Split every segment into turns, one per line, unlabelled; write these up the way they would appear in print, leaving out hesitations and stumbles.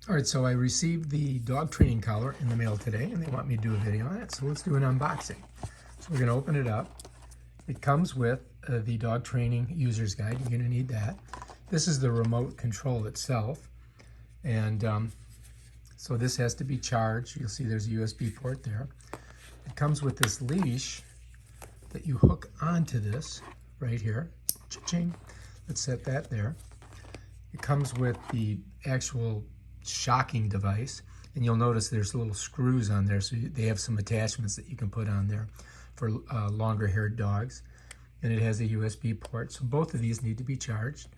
All right, so I received the dog training collar in the mail today, and they want me to do a video on it, so let's do an unboxing. So we're going to open it up. It comes with the dog training user's guide. You're going to need that. This is the remote control itself, and so this has to be charged. You'll see there's a USB port there. It comes with this leash that you hook onto this right here. Cha-ching. Let's set that there. It comes with the actual shocking device, and you'll notice there's little screws on there, so they have some attachments that you can put on there for longer haired dogs. And it has a USB port, so both of these need to be charged.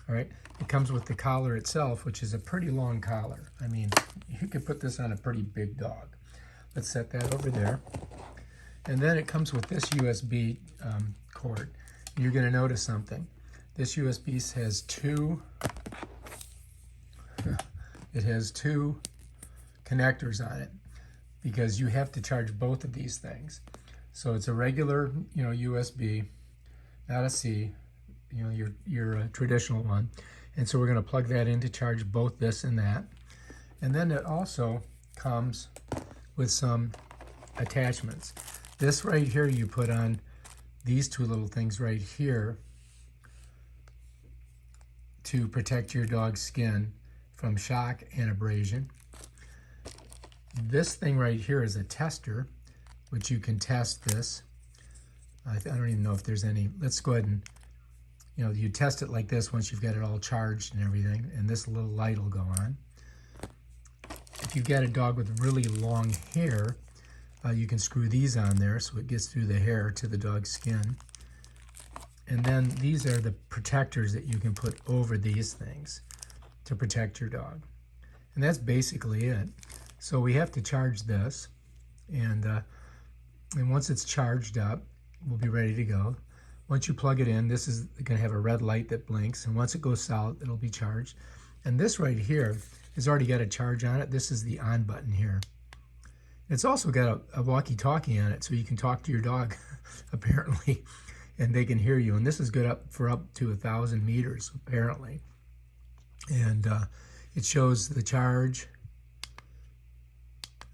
All right, it comes with the collar itself, which is a pretty long collar. I mean, you could put this on a pretty big dog. Let's set that over there. And then it comes with this USB cord. You're going to notice something. This USB has two connectors on it, because you have to charge both of these things. So it's a regular, USB, not a C, your traditional one. And so we're going to plug that in to charge both this and that. And then it also comes with some attachments. This right here, you put on these two little things right here to protect your dog's skin from shock and abrasion. This thing right here is a tester, which you can test this. I don't even know if there's any. Let's go ahead and, you test it like this once you've got it all charged and everything, and this little light will go on. If you've got a dog with really long hair, you can screw these on there so it gets through the hair to the dog's skin. And then these are the protectors that you can put over these things to protect your dog. And that's basically it. So we have to charge this, and once it's charged up, we'll be ready to go. Once you plug it in, this is going to have a red light that blinks, and once it goes solid, it'll be charged. And this right here has already got a charge on it. This is the on button here. It's also got a walkie-talkie on it, so you can talk to your dog, apparently, and they can hear you. And this is good for up to 1,000 meters, apparently. And it shows the charge.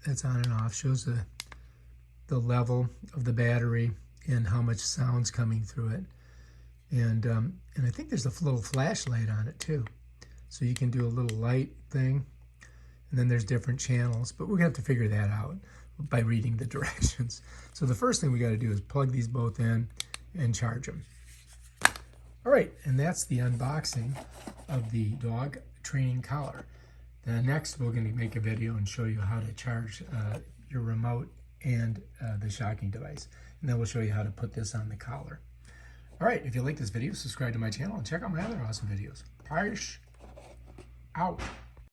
It's on and off. Shows the level of the battery and how much sound's coming through it. And I think there's a little flashlight on it too, so you can do a little light thing. And then there's different channels, but we're gonna have to figure that out by reading the directions. So the first thing we got to do is plug these both in and charge them. All right, and that's the unboxing of the dog training collar. Then next, we're going to make a video and show you how to charge your remote and the shocking device. And then we'll show you how to put this on the collar. All right, if you like this video, subscribe to my channel and check out my other awesome videos. Peace out.